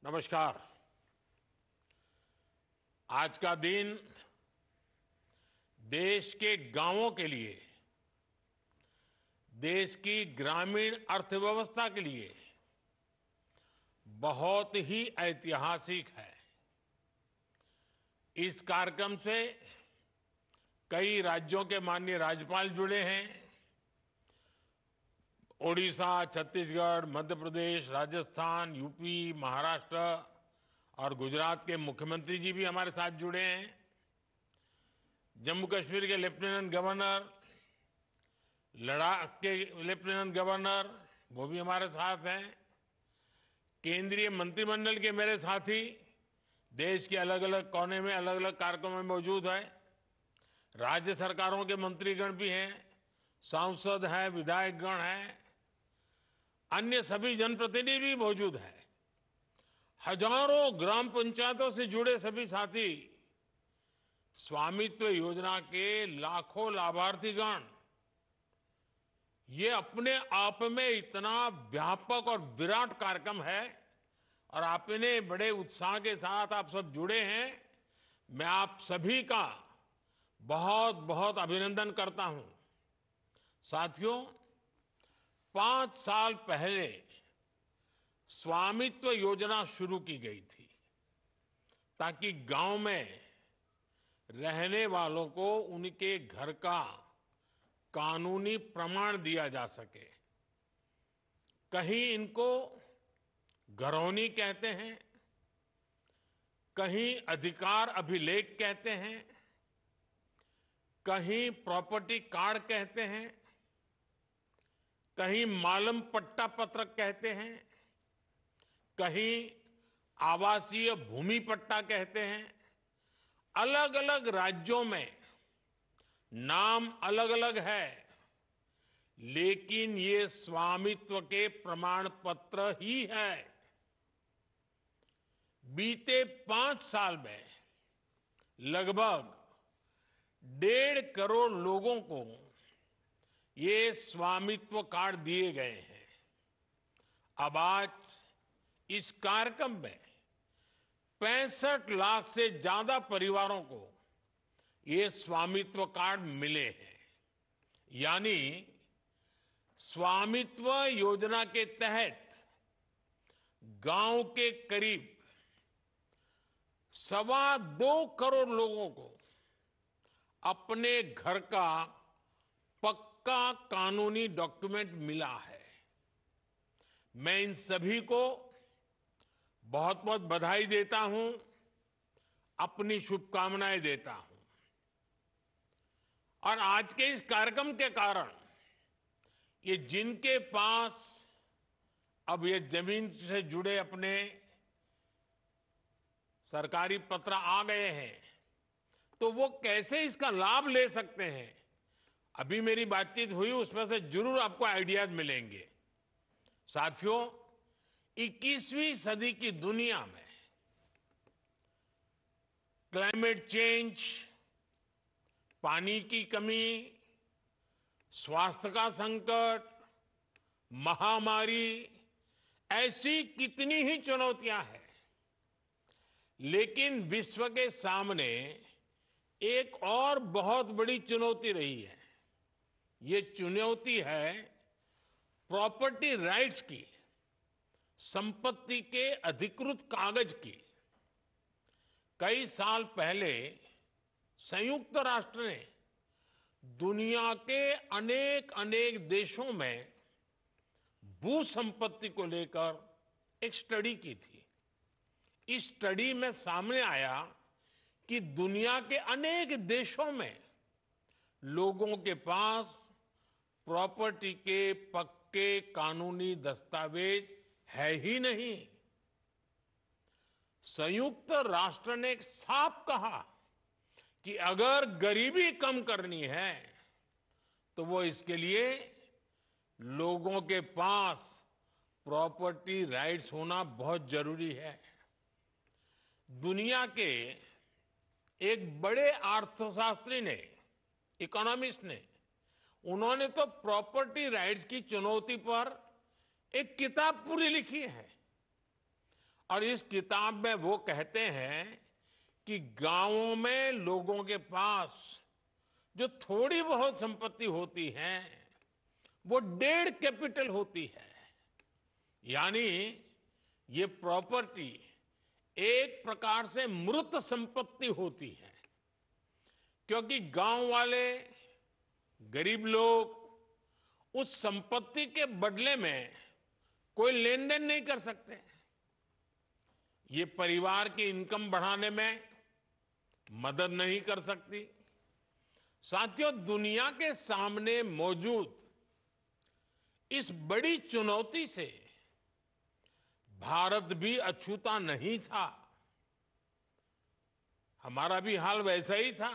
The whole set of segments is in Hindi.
नमस्कार। आज का दिन देश के गांवों के लिए, देश की ग्रामीण अर्थव्यवस्था के लिए बहुत ही ऐतिहासिक है। इस कार्यक्रम से कई राज्यों के माननीय राज्यपाल जुड़े हैं। ओडिशा, छत्तीसगढ़, मध्य प्रदेश, राजस्थान, यूपी, महाराष्ट्र और गुजरात के मुख्यमंत्री जी भी हमारे साथ जुड़े हैं। जम्मू कश्मीर के लेफ्टिनेंट गवर्नर, लद्दाख के लेफ्टिनेंट गवर्नर, वो भी हमारे साथ हैं। केंद्रीय मंत्रिमंडल के मेरे साथी देश के अलग अलग कोने में अलग अलग कार्यक्रमों में मौजूद है। राज्य सरकारों के मंत्रीगण भी हैं, सांसद हैं, विधायकगण हैं, अन्य सभी जनप्रतिनिधि भी मौजूद हैं। हजारों ग्राम पंचायतों से जुड़े सभी साथी, स्वामित्व योजना के लाखों लाभार्थीगण, ये अपने आप में इतना व्यापक और विराट कार्यक्रम है और आपने बड़े उत्साह के साथ आप सब जुड़े हैं। मैं आप सभी का बहुत बहुत अभिनंदन करता हूं। साथियों, 5 साल पहले स्वामित्व योजना शुरू की गई थी ताकि गांव में रहने वालों को उनके घर का कानूनी प्रमाण दिया जा सके। कहीं इनको घरौनी कहते हैं, कहीं अधिकार अभिलेख कहते हैं, कहीं प्रॉपर्टी कार्ड कहते हैं, कहीं मालम पट्टा पत्रक कहते हैं, कहीं आवासीय भूमि पट्टा कहते हैं। अलग अलग राज्यों में नाम अलग अलग है, लेकिन ये स्वामित्व के प्रमाण पत्र ही है। बीते 5 साल में लगभग 1.5 करोड़ लोगों को ये स्वामित्व कार्ड दिए गए हैं। अब आज इस कार्यक्रम में 65 लाख से ज्यादा परिवारों को ये स्वामित्व कार्ड मिले हैं। यानी स्वामित्व योजना के तहत गांव के करीब 2.25 करोड़ लोगों को अपने घर का पक्का कानूनी डॉक्यूमेंट मिला है। मैं इन सभी को बहुत बहुत बधाई देता हूं, अपनी शुभकामनाएं देता हूं। और आज के इस कार्यक्रम के कारण ये जिनके पास अब ये जमीन से जुड़े अपने सरकारी पत्र आ गए हैं, तो वो कैसे इसका लाभ ले सकते हैं, अभी मेरी बातचीत हुई, उसमें से जरूर आपको आइडियाज मिलेंगे। साथियों, 21वीं सदी की दुनिया में क्लाइमेट चेंज, पानी की कमी, स्वास्थ्य का संकट, महामारी, ऐसी कितनी ही चुनौतियां हैं, लेकिन विश्व के सामने एक और बहुत बड़ी चुनौती रही है। ये चुनौती है प्रॉपर्टी राइट्स की, संपत्ति के अधिकृत कागज की। कई साल पहले संयुक्त राष्ट्र ने दुनिया के अनेक अनेक देशों में भू संपत्ति को लेकर एक स्टडी की थी। इस स्टडी में सामने आया कि दुनिया के अनेक देशों में लोगों के पास प्रॉपर्टी के पक्के कानूनी दस्तावेज है ही नहीं। संयुक्त राष्ट्र ने साफ कहा कि अगर गरीबी कम करनी है तो वो इसके लिए लोगों के पास प्रॉपर्टी राइट्स होना बहुत जरूरी है। दुनिया के एक बड़े अर्थशास्त्री ने, इकोनॉमिस्ट ने, उन्होंने तो प्रॉपर्टी राइट्स की चुनौती पर एक किताब पूरी लिखी है और इस किताब में वो कहते हैं कि गांवों में लोगों के पास जो थोड़ी बहुत संपत्ति होती है वो 1.5 कैपिटल होती है। यानी ये प्रॉपर्टी एक प्रकार से मृत संपत्ति होती है, क्योंकि गांव वाले गरीब लोग उस संपत्ति के बदले में कोई लेन देन नहीं कर सकते। ये परिवार की इनकम बढ़ाने में मदद नहीं कर सकती। साथियों, दुनिया के सामने मौजूद इस बड़ी चुनौती से भारत भी अछूता नहीं था। हमारा भी हाल वैसा ही था।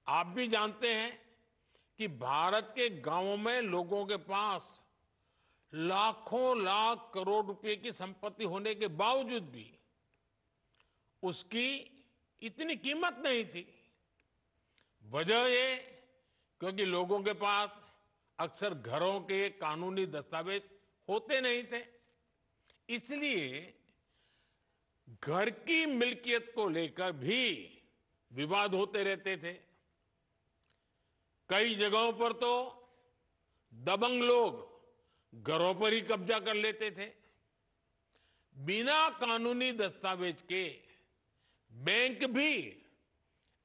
आप भी जानते हैं कि भारत के गांवों में लोगों के पास लाखों लाख करोड़ रुपए की संपत्ति होने के बावजूद भी उसकी इतनी कीमत नहीं थी। वजह ये, क्योंकि लोगों के पास अक्सर घरों के कानूनी दस्तावेज होते नहीं थे। इसलिए घर की मिल्कियत को लेकर भी विवाद होते रहते थे। कई जगहों पर तो दबंग लोग घरों पर ही कब्जा कर लेते थे। बिना कानूनी दस्तावेज के बैंक भी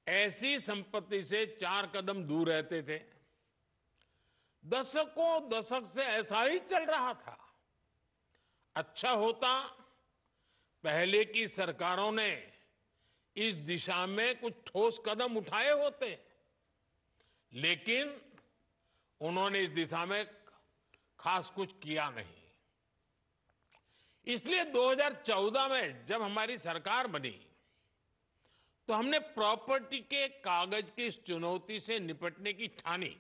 ऐसी संपत्ति से 4 कदम दूर रहते थे। दशकों दशक से ऐसा ही चल रहा था। अच्छा होता पहले की सरकारों ने इस दिशा में कुछ ठोस कदम उठाए होते, लेकिन उन्होंने इस दिशा में खास कुछ किया नहीं। इसलिए 2014 में जब हमारी सरकार बनी तो हमने प्रॉपर्टी के कागज की इस चुनौती से निपटने की ठानी।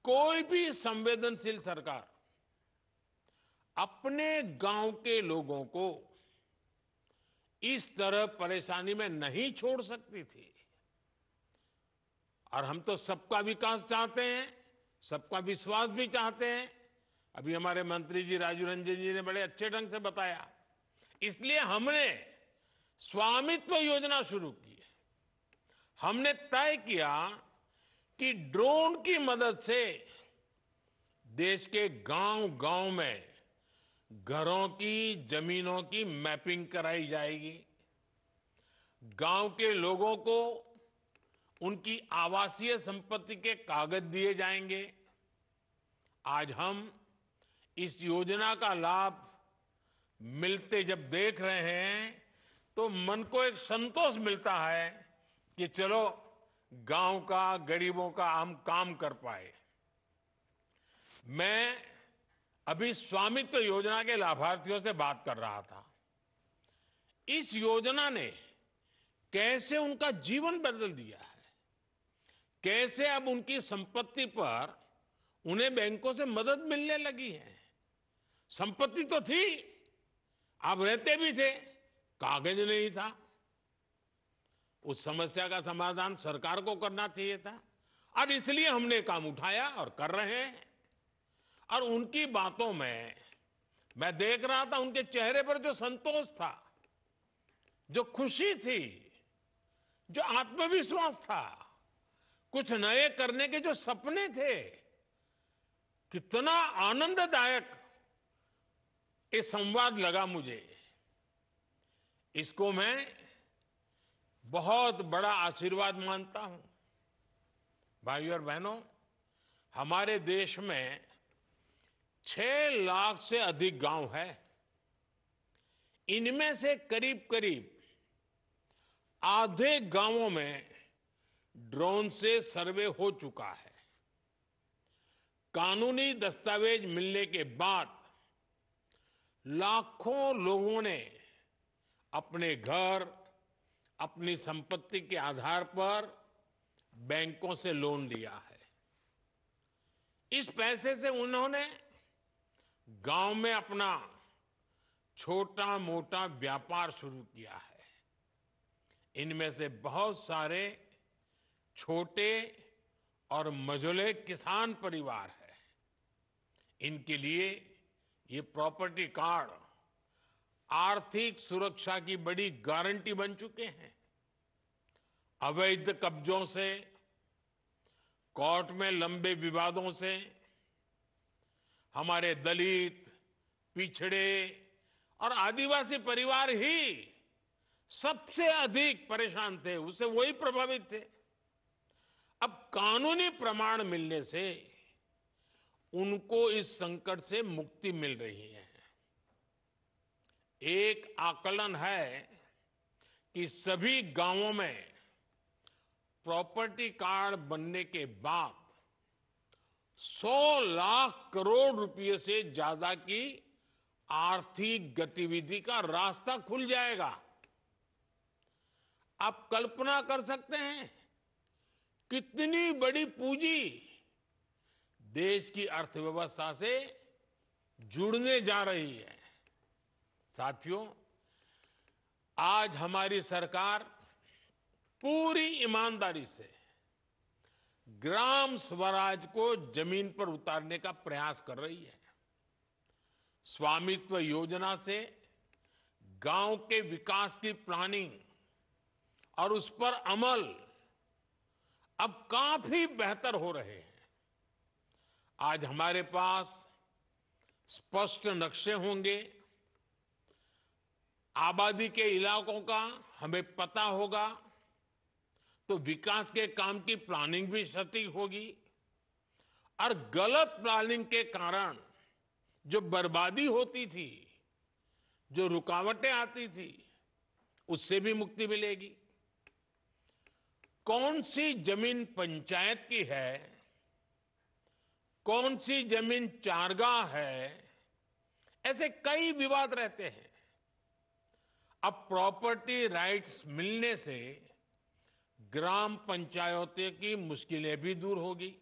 कोई भी संवेदनशील सरकार अपने गांव के लोगों को इस तरह परेशानी में नहीं छोड़ सकती थी। और हम तो सबका विकास चाहते हैं, सबका विश्वास भी चाहते हैं। अभी हमारे मंत्री जी राजू रंजन जी ने बड़े अच्छे ढंग से बताया। इसलिए हमने स्वामित्व योजना शुरू की। हमने तय किया कि ड्रोन की मदद से देश के गांव-गांव में घरों की, जमीनों की मैपिंग कराई जाएगी। गांव के लोगों को उनकी आवासीय संपत्ति के कागज दिए जाएंगे। आज हम इस योजना का लाभ मिलते जब देख रहे हैं तो मन को एक संतोष मिलता है कि चलो गांव का, गरीबों का हम काम कर पाए। मैं अभी स्वामित्व योजना के लाभार्थियों से बात कर रहा था। इस योजना ने कैसे उनका जीवन बदल दिया है, कैसे अब उनकी संपत्ति पर उन्हें बैंकों से मदद मिलने लगी है। संपत्ति तो थी, आप रहते भी थे, कागज नहीं था। उस समस्या का समाधान सरकार को करना चाहिए था और इसलिए हमने काम उठाया और कर रहे हैं। और उनकी बातों में मैं देख रहा था, उनके चेहरे पर जो संतोष था, जो खुशी थी, जो आत्मविश्वास था, कुछ नए करने के जो सपने थे, कितना आनंददायक ये संवाद लगा मुझे। इसको मैं बहुत बड़ा आशीर्वाद मानता हूं। भाइयों और बहनों, हमारे देश में 6 लाख से अधिक गांव है। इनमें से करीब करीब आधे गांवों में ड्रोन से सर्वे हो चुका है। कानूनी दस्तावेज मिलने के बाद लाखों लोगों ने अपने घर, अपनी संपत्ति के आधार पर बैंकों से लोन लिया है। इस पैसे से उन्होंने गांव में अपना छोटा मोटा व्यापार शुरू किया है। इनमें से बहुत सारे छोटे और मझोले किसान परिवार हैं। इनके लिए ये प्रॉपर्टी कार्ड आर्थिक सुरक्षा की बड़ी गारंटी बन चुके हैं। अवैध कब्जों से, कोर्ट में लंबे विवादों से हमारे दलित, पिछड़े और आदिवासी परिवार ही सबसे अधिक परेशान थे, उससे वही प्रभावित थे। अब कानूनी प्रमाण मिलने से उनको इस संकट से मुक्ति मिल रही है। एक आकलन है कि सभी गांवों में प्रॉपर्टी कार्ड बनने के बाद 100 लाख करोड़ रुपए से ज्यादा की आर्थिक गतिविधि का रास्ता खुल जाएगा। आप कल्पना कर सकते हैं कितनी बड़ी पूंजी देश की अर्थव्यवस्था से जुड़ने जा रही है। साथियों, आज हमारी सरकार पूरी ईमानदारी से ग्राम स्वराज को जमीन पर उतारने का प्रयास कर रही है। स्वामित्व योजना से गांव के विकास की प्लानिंग और उस पर अमल अब काफी बेहतर हो रहे हैं। आज हमारे पास स्पष्ट नक्शे होंगे, आबादी के इलाकों का हमें पता होगा, तो विकास के काम की प्लानिंग भी सटीक होगी और गलत प्लानिंग के कारण जो बर्बादी होती थी, जो रुकावटें आती थी, उससे भी मुक्ति मिलेगी। कौन सी जमीन पंचायत की है, कौन सी जमीन चारगाह है, ऐसे कई विवाद रहते हैं। अब प्रॉपर्टी राइट्स मिलने से ग्राम पंचायतों की मुश्किलें भी दूर होगी,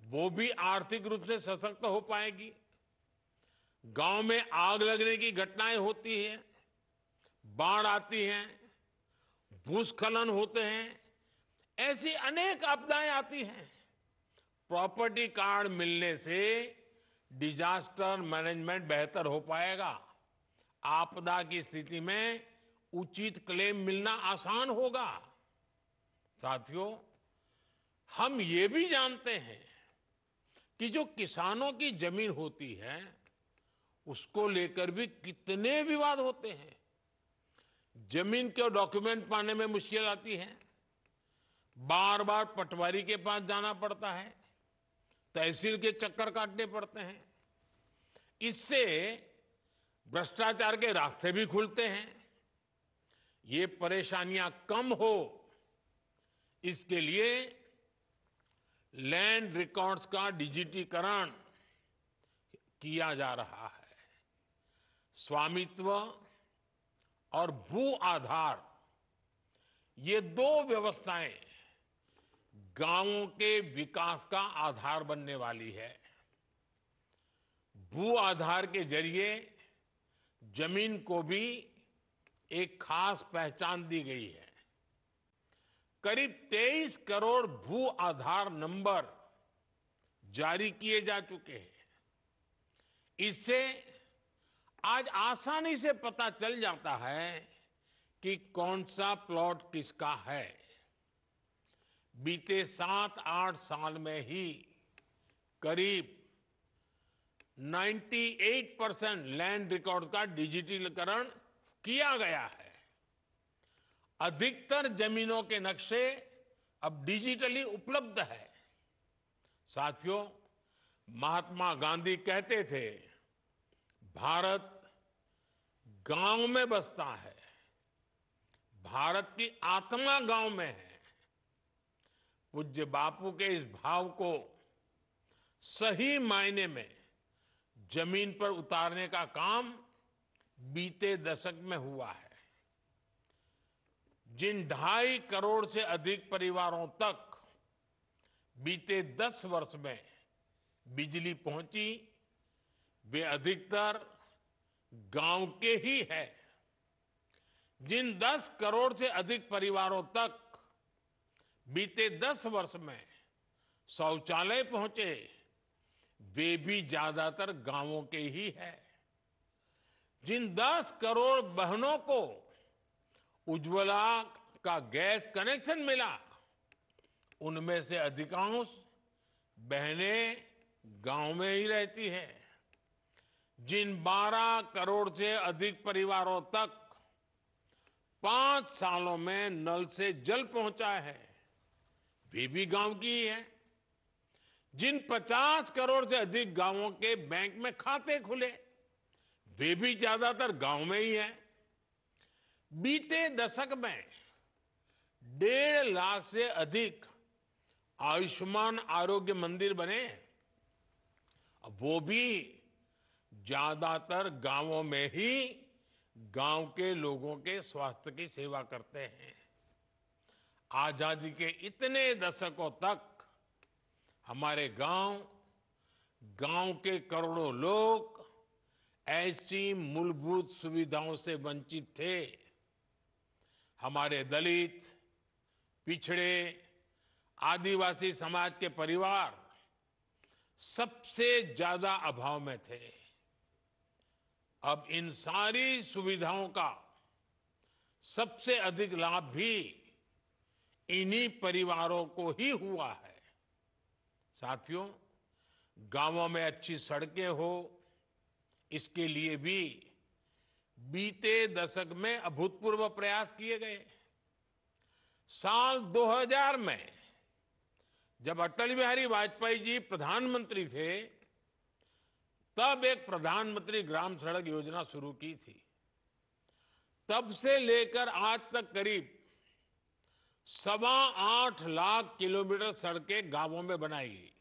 वो भी आर्थिक रूप से सशक्त हो पाएगी। गांव में आग लगने की घटनाएं होती हैं, बाढ़ आती हैं, भूस्खलन होते हैं, ऐसी अनेक आपदाएं आती हैं। प्रॉपर्टी कार्ड मिलने से डिजास्टर मैनेजमेंट बेहतर हो पाएगा। आपदा की स्थिति में उचित क्लेम मिलना आसान होगा। साथियों, हम ये भी जानते हैं कि जो किसानों की जमीन होती है, उसको लेकर भी कितने विवाद होते हैं। जमीन के डॉक्यूमेंट पाने में मुश्किल आती है, बार बार पटवारी के पास जाना पड़ता है, तहसील के चक्कर काटने पड़ते हैं। इससे भ्रष्टाचार के रास्ते भी खुलते हैं। ये परेशानियां कम हो, इसके लिए लैंड रिकॉर्ड्स का डिजिटीकरण किया जा रहा है। स्वामित्व और भू आधार, ये दो व्यवस्थाएं गांवों के विकास का आधार बनने वाली है। भू आधार के जरिए जमीन को भी एक खास पहचान दी गई है। करीब 23 करोड़ भू आधार नंबर जारी किए जा चुके हैं। इससे आज आसानी से पता चल जाता है कि कौन सा प्लॉट किसका है। बीते 7-8 साल में ही करीब 98% लैंड रिकॉर्ड का डिजिटलीकरण किया गया है। अधिकतर जमीनों के नक्शे अब डिजिटली उपलब्ध है। साथियों, महात्मा गांधी कहते थे, भारत गांव में बसता है, भारत की आत्मा गांव में है। पूज्य बापू के इस भाव को सही मायने में जमीन पर उतारने का काम बीते दशक में हुआ है। जिन 2.5 करोड़ से अधिक परिवारों तक बीते 10 वर्ष में बिजली पहुंची, वे अधिकतर गांव के ही हैं। जिन 10 करोड़ से अधिक परिवारों तक बीते 10 वर्ष में शौचालय पहुंचे, वे भी ज्यादातर गांवों के ही है। जिन 10 करोड़ बहनों को उज्ज्वला का गैस कनेक्शन मिला, उनमें से अधिकांश बहनें गांव में ही रहती हैं। जिन 12 करोड़ से अधिक परिवारों तक 5 सालों में नल से जल पहुंचा है, वे भी गांव की ही है। जिन 50 करोड़ से अधिक गांवों के बैंक में खाते खुले, वे भी ज्यादातर गांव में ही है। बीते दशक में 1.5 लाख से अधिक आयुष्मान आरोग्य मंदिर बने, अब वो भी ज्यादातर गांवों में ही गांव के लोगों के स्वास्थ्य की सेवा करते हैं। आजादी के इतने दशकों तक हमारे गांव के करोड़ों लोग ऐसी मूलभूत सुविधाओं से वंचित थे। हमारे दलित, पिछड़े, आदिवासी समाज के परिवार सबसे ज्यादा अभाव में थे। अब इन सारी सुविधाओं का सबसे अधिक लाभ भी इन्हीं परिवारों को ही हुआ है। साथियों, गांवों में अच्छी सड़कें हो, इसके लिए भी बीते दशक में अभूतपूर्व प्रयास किए गए। साल 2000 में जब अटल बिहारी वाजपेयी जी प्रधानमंत्री थे, तब एक प्रधानमंत्री ग्राम सड़क योजना शुरू की थी। तब से लेकर आज तक करीब 8.25 लाख किलोमीटर सड़कें गांवों में बनाई गई।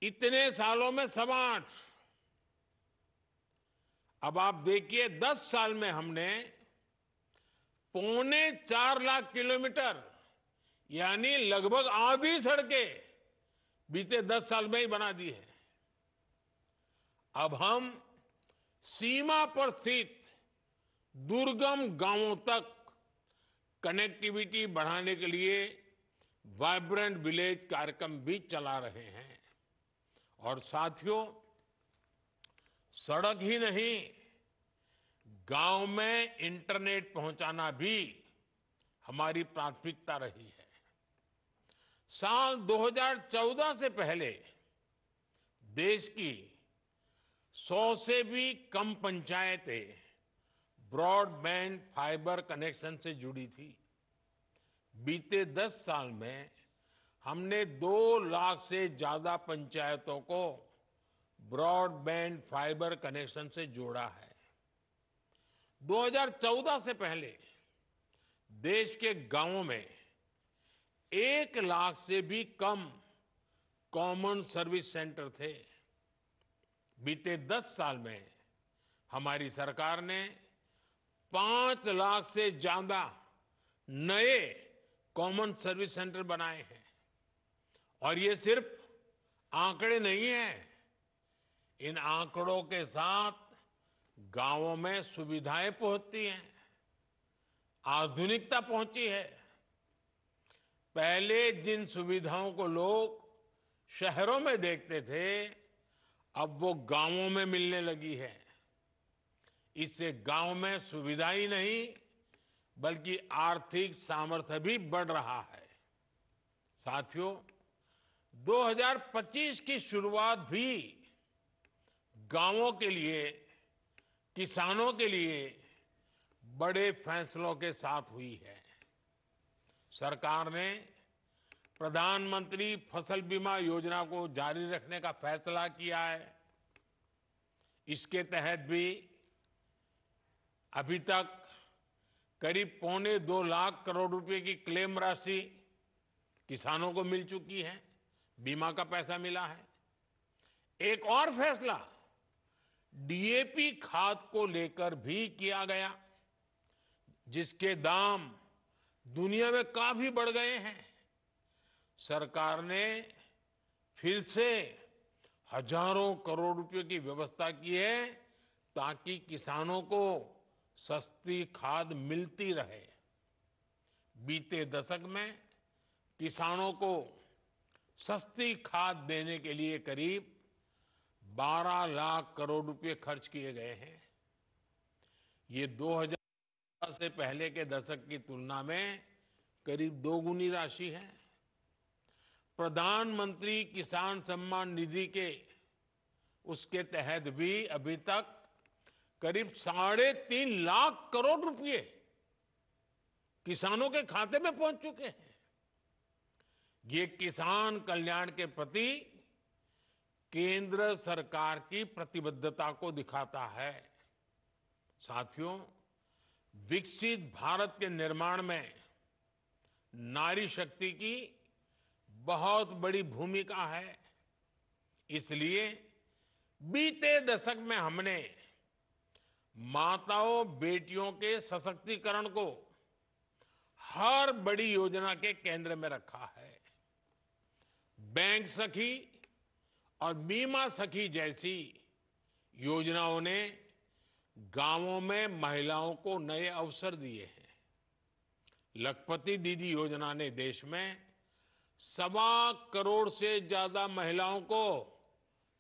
इतने सालों में 8.25। अब आप देखिए, 10 साल में हमने 3.25 लाख किलोमीटर, यानी लगभग आधी सड़कें बीते 10 साल में ही बना दी है। अब हम सीमा पर स्थित दुर्गम गांवों तक कनेक्टिविटी बढ़ाने के लिए वाइब्रेंट विलेज कार्यक्रम भी चला रहे हैं। और साथियों, सड़क ही नहीं, गांव में इंटरनेट पहुंचाना भी हमारी प्राथमिकता रही है। साल 2014 से पहले देश की 100 से भी कम पंचायतें ब्रॉडबैंड फाइबर कनेक्शन से जुड़ी थी। बीते 10 साल में हमने 2 लाख से ज्यादा पंचायतों को ब्रॉडबैंड फाइबर कनेक्शन से जोड़ा है। 2014 से पहले देश के गांवों में 1 लाख से भी कम कॉमन सर्विस सेंटर थे। बीते 10 साल में हमारी सरकार ने 5 लाख से ज्यादा नए कॉमन सर्विस सेंटर बनाए हैं। और ये सिर्फ आंकड़े नहीं हैं, इन आंकड़ों के साथ गांवों में सुविधाएं पहुंचती हैं, आधुनिकता पहुंची है। पहले जिन सुविधाओं को लोग शहरों में देखते थे, अब वो गांवों में मिलने लगी है। इससे गांव में सुविधा ही नहीं, बल्कि आर्थिक सामर्थ्य भी बढ़ रहा है। साथियों, 2025 की शुरुआत भी गांवों के लिए, किसानों के लिए बड़े फैसलों के साथ हुई है। सरकार ने प्रधानमंत्री फसल बीमा योजना को जारी रखने का फैसला किया है। इसके तहत भी अभी तक करीब 2.25 लाख करोड़ रुपए की क्लेम राशि किसानों को मिल चुकी है, बीमा का पैसा मिला है। एक और फैसला डीएपी खाद को लेकर भी किया गया, जिसके दाम दुनिया में काफी बढ़ गए हैं। सरकार ने फिर से हजारों करोड़ रुपए की व्यवस्था की है, ताकि किसानों को सस्ती खाद मिलती रहे। बीते दशक में किसानों को सस्ती खाद देने के लिए करीब 12 लाख करोड़ रुपए खर्च किए गए हैं। ये 2000 से पहले के दशक की तुलना में करीब दोगुनी राशि है। प्रधानमंत्री किसान सम्मान निधि के उसके तहत भी अभी तक करीब 3.5 लाख करोड़ रुपए किसानों के खाते में पहुंच चुके हैं। ये किसान कल्याण के प्रति केंद्र सरकार की प्रतिबद्धता को दिखाता है। साथियों, विकसित भारत के निर्माण में नारी शक्ति की बहुत बड़ी भूमिका है। इसलिए बीते दशक में हमने माताओं बेटियों के सशक्तिकरण को हर बड़ी योजना के केंद्र में रखा है। बैंक सखी और बीमा सखी जैसी योजनाओं ने गांवों में महिलाओं को नए अवसर दिए हैं। लखपति दीदी योजना ने देश में 1.25 करोड़ से ज्यादा महिलाओं को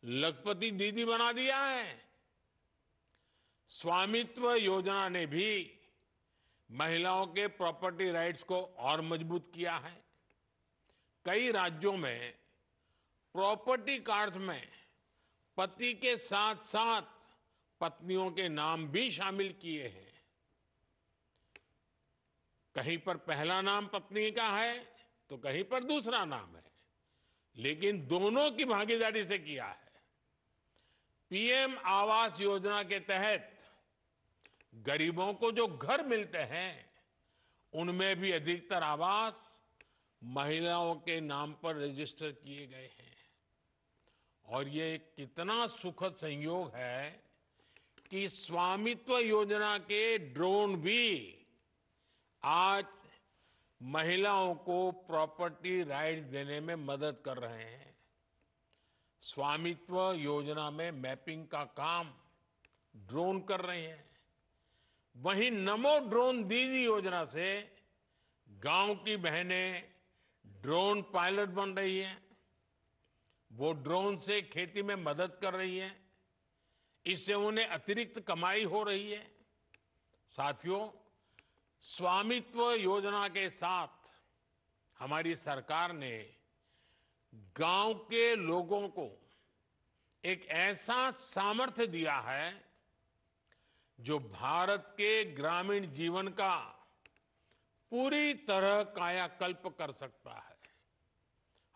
लखपति दीदी बना दिया है। स्वामित्व योजना ने भी महिलाओं के प्रॉपर्टी राइट्स को और मजबूत किया है। कई राज्यों में प्रॉपर्टी कार्ड्स में पति के साथ साथ पत्नियों के नाम भी शामिल किए हैं। कहीं पर पहला नाम पत्नी का है तो कहीं पर दूसरा नाम है, लेकिन दोनों की भागीदारी से किया है। पीएम आवास योजना के तहत गरीबों को जो घर मिलते हैं, उनमें भी अधिकतर आवास महिलाओं के नाम पर रजिस्टर किए गए हैं। और ये कितना सुखद संयोग है कि स्वामित्व योजना के ड्रोन भी आज महिलाओं को प्रॉपर्टी राइट्स देने में मदद कर रहे हैं। स्वामित्व योजना में मैपिंग का काम ड्रोन कर रहे हैं। वहीं नमो ड्रोन दीदी योजना से गांव की बहनें ड्रोन पायलट बन रही हैं। वो ड्रोन से खेती में मदद कर रही हैं। इससे उन्हें अतिरिक्त कमाई हो रही है। साथियों, स्वामित्व योजना के साथ हमारी सरकार ने गांव के लोगों को एक ऐसा सामर्थ्य दिया है जो भारत के ग्रामीण जीवन का पूरी तरह कायाकल्प कर सकता है।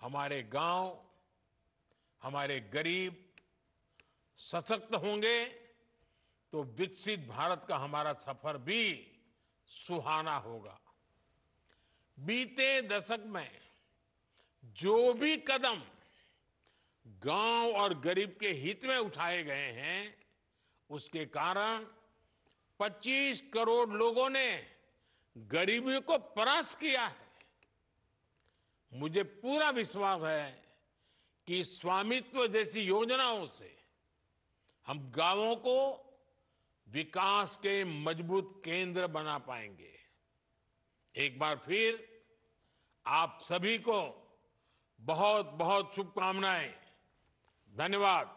हमारे गांव, हमारे गरीब सशक्त होंगे तो विकसित भारत का हमारा सफर भी सुहाना होगा। बीते दशक में जो भी कदम गांव और गरीब के हित में उठाए गए हैं, उसके कारण 25 करोड़ लोगों ने गरीबी को परास्त किया है। मुझे पूरा विश्वास है कि स्वामित्व जैसी योजनाओं से हम गांवों को विकास के मजबूत केंद्र बना पाएंगे। एक बार फिर आप सभी को बहुत बहुत शुभकामनाएं। धन्यवाद।